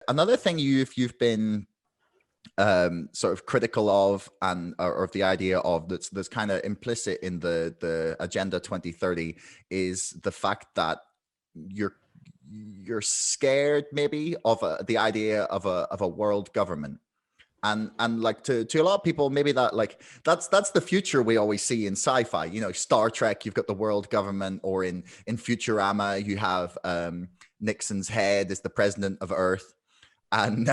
Another thing you've been sort of critical of, and or of the idea of, that's kind of implicit in the Agenda 2030, is the fact that you're scared maybe of the idea of a world government. And like, to a lot of people, maybe that, like, that's the future we always see in sci-fi. You know, Star Trek, you've got the world government, or in Futurama, you have Nixon's head is the president of Earth. And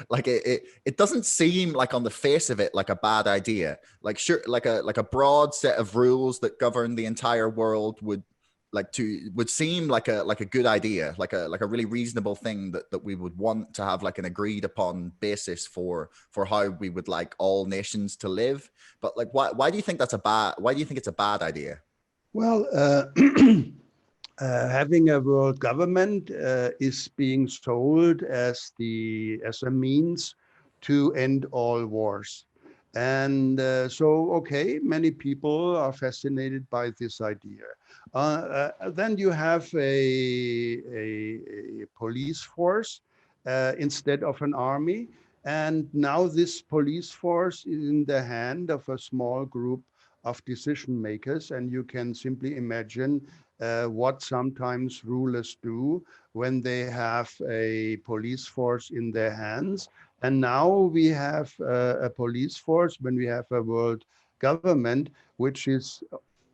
like, it doesn't seem like, on the face of it, like a bad idea. Like, sure, like a broad set of rules that govern the entire world would seem like a good idea, like a really reasonable thing that we would want to have, like an agreed upon basis for how we would like all nations to live. But like, why do you think why do you think it's a bad idea? Well, having a world government is being sold as a means to end all wars. And so, okay, many people are fascinated by this idea. Then you have a police force instead of an army. And now this police force is in the hand of a small group of decision makers. And you can simply imagine what sometimes rulers do when they have a police force in their hands. And now we have a police force when we have a world government, which is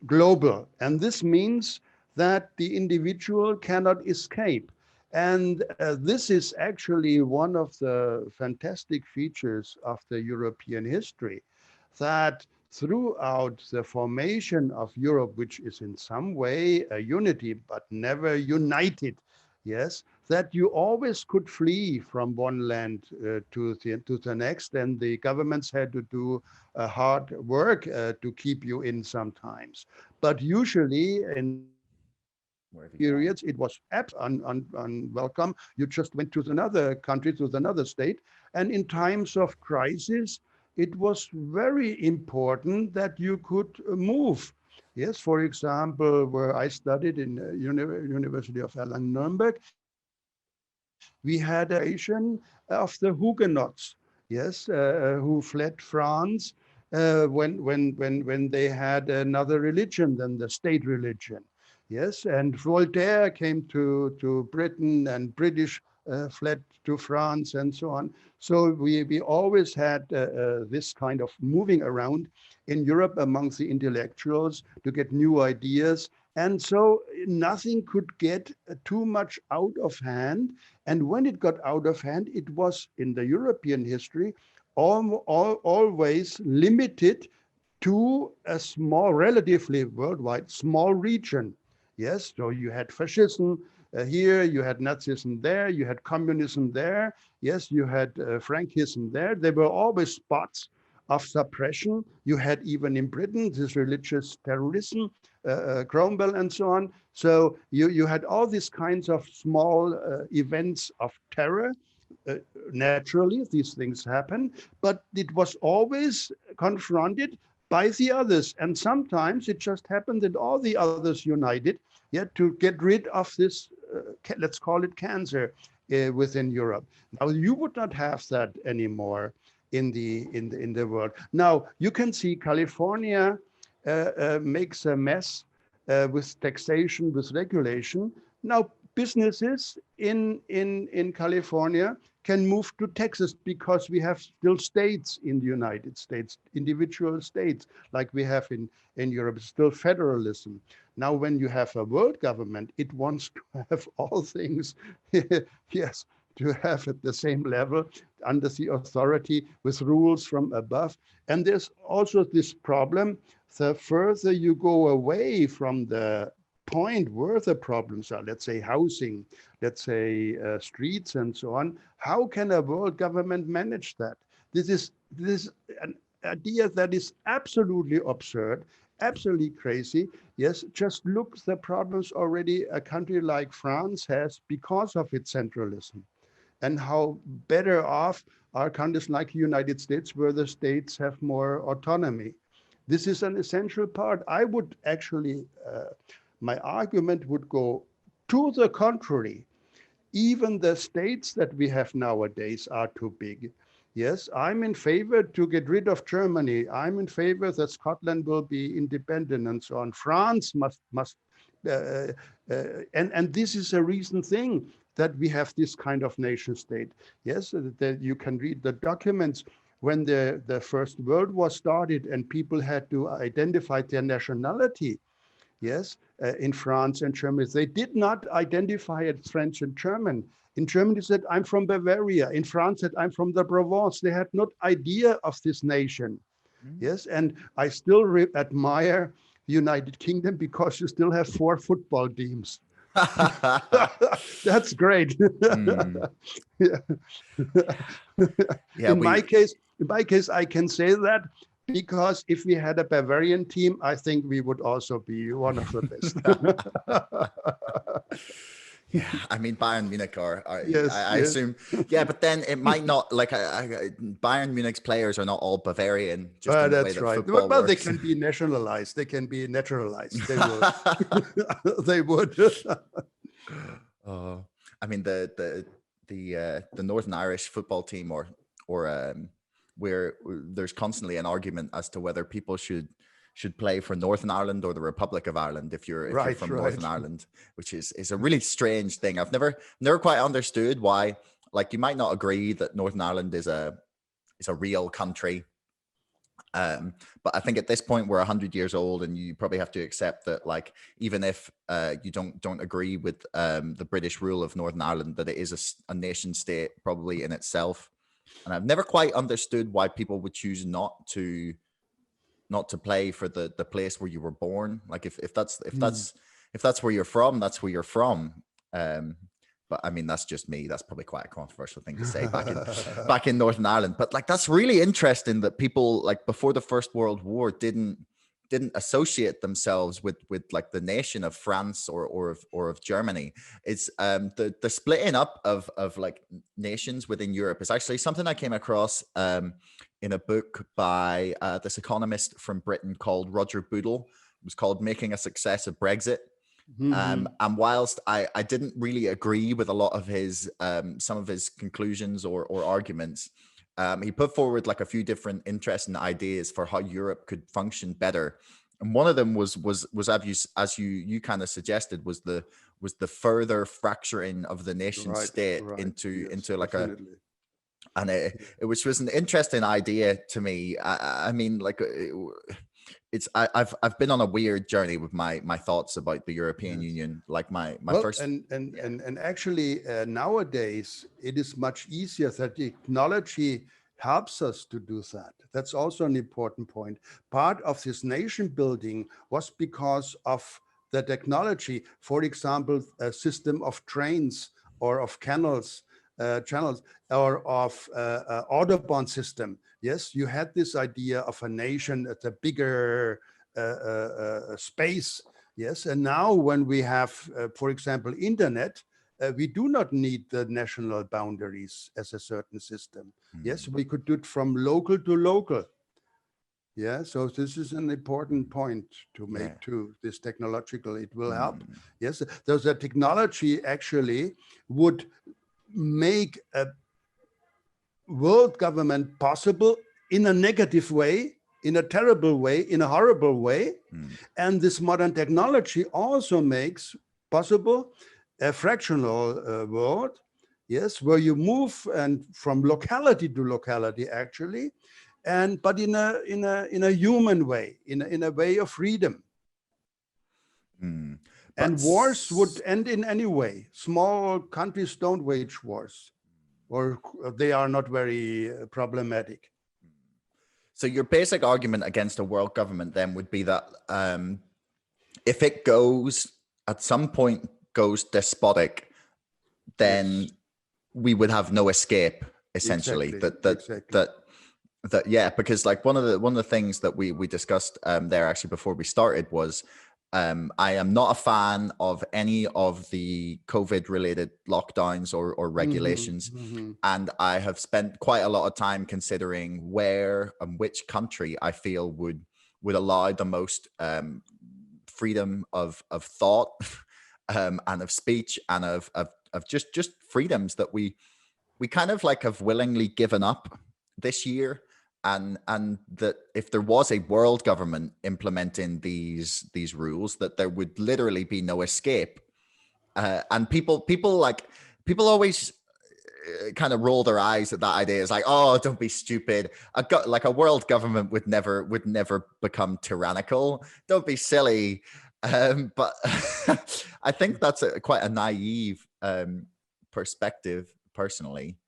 global. And this means that the individual cannot escape. And this is actually one of the fantastic features of the European history, that throughout the formation of Europe, which is in some way a unity, but never united, yes, that you always could flee from one land to the next, and the governments had to do hard work to keep you in sometimes. But usually in Where have you gone? periods, it was unwelcome. You just went to another country, to another state. And in times of crisis, it was very important that you could move. Yes, for example, where I studied in University of Erlangen-Nuremberg, we had a generation of the Huguenots, yes, who fled France when they had another religion than the state religion. Yes, and Voltaire came to Britain, and British fled to France, and so on. So we always had this kind of moving around in Europe amongst the intellectuals to get new ideas. And so nothing could get too much out of hand. And when it got out of hand, it was in the European history always limited to a small, relatively worldwide, small region. Yes, so you had fascism here, you had Nazism there, you had communism there. Yes, you had Frankism there. There were always spots of suppression. You had even in Britain this religious terrorism, Cromwell and so on. So you had all these kinds of small events of terror. Uh, Naturally, these things happen, but it was always confronted by the others. And sometimes it just happened that all the others united, yet to get rid of this, let's call it cancer, within Europe. Now you would not have that anymore in the world. Now you can see California makes a mess with taxation, with regulation. Now businesses in California can move to Texas because we have still states in the United States, individual states like we have in Europe, still federalism. Now, when you have a world government, it wants to have all things, yes, to have at the same level under the authority with rules from above. And there's also this problem, the further you go away from the point where the problems are, let's say housing, let's say streets and so on, how can a world government manage that? This is an idea that is absolutely absurd, absolutely crazy. Yes, just look the problems already a country like France has because of its centralism, and how better off are countries like the United States, where the states have more autonomy. This is an essential part. I would actually, my argument would go to the contrary. Even the states that we have nowadays are too big. Yes, I'm in favor to get rid of Germany. I'm in favor that Scotland will be independent and so on. France must uh, and this is a recent thing that we have this kind of nation state. Yes, that you can read the documents when the First World War started and people had to identify their nationality. Yes, in France and Germany, they did not identify it French and German. In Germany, said I'm from Bavaria. In France, said I'm from the Provence. They had no idea of this nation. Mm. Yes, and I still admire the United Kingdom because you still have 4 football teams. That's great. Mm. Yeah. Yeah, In my case, I can say that because if we had a Bavarian team, I think we would also be one of the best. yeah, I mean Bayern Munich Yes, I yes. assume, yeah, but then it might not like Bayern Munich's players are not all Bavarian, just in the way That's that right. football Well, they works. can be nationalized. They can be naturalized. They would. They would. Oh, I mean the Northern Irish football team, or where there's constantly an argument as to whether people should play for Northern Ireland or the Republic of Ireland if you're Right, from right. Northern Ireland, which is a really strange thing. I've never quite understood why. Like, you might not agree that Northern Ireland is a real country. But I think at this point we're 100 years old, and you probably have to accept that, like, even if you don't agree with the British rule of Northern Ireland, that it is a nation state probably in itself. And I've never quite understood why people would choose not to play for the place where you were born. Like, Hmm. if that's where you're from, that's where you're from. Um, but I mean, that's just me. That's probably quite a controversial thing to say back in Northern Ireland. But like, that's really interesting that people, like, before the First World War, didn't associate themselves with like the nation of France or of Germany. It's the splitting up of like nations within Europe is actually something I came across in a book by this economist from Britain called Roger Boodle. It was called Making a Success of Brexit. Hmm. And whilst I didn't really agree with a lot of his some of his conclusions or arguments, he put forward like a few different interesting ideas for how Europe could function better. And one of them was as you kind of suggested, was the further fracturing of the nation Right, state right. Yes, into like a definitely. and it which was an interesting idea to me. I mean, like, I've been on a weird journey with my thoughts about the European Yes. Union. Like, my Well, first, yeah. and actually nowadays it is much easier that technology helps us to do that. That's also an important point. Part of this nation building was because of the technology. For example, a system of trains or of channels, or of Autobahn system. Yes, you had this idea of a nation at a bigger space. Yes, and now when we have, for example, internet, we do not need the national boundaries as a certain system. Yes, Mm, we could do it from local to local. Yeah, so this is an important point to yeah. make to this technological. It will help. Mm, Yes, so the technology actually would make a world government possible in a negative way, in a terrible way, in a horrible way. mm, And this modern technology also makes possible a fractional world, yes, where you move and from locality to locality actually, and but in a human way, in a way of freedom. mm. But And wars would end in any way. Small countries don't wage wars, or they are not very problematic. so your basic argument against a world government then would be that if it goes at some point goes despotic, then Yes, we would have no escape, essentially. exactly, that exactly. that that yeah, because like one of the things that we discussed there actually before we started was I am not a fan of any of the COVID related lockdowns or Hmm. regulations. Hmm. And I have spent quite a lot of time considering where and which country I feel would allow the most freedom of thought and of speech and of just freedoms that we kind of like have willingly given up this year, and that if there was a world government implementing these rules, that there would literally be no escape. And people always kind of roll their eyes at that idea. It's like, oh, don't be stupid. A world government would never become tyrannical. Don't be silly. But I think that's quite a naive perspective, personally.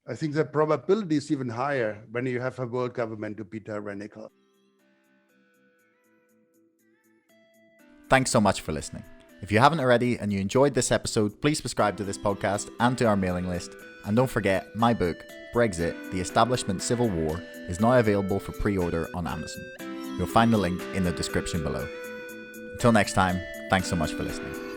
I think the probability is even higher when you have a world government to be tyrannical. Thanks so much for listening. If you haven't already and you enjoyed this episode, please subscribe to this podcast and to our mailing list. And don't forget, my book, Brexit, The Establishment Civil War, is now available for pre-order on Amazon. You'll find the link in the description below. Until next time, thanks so much for listening.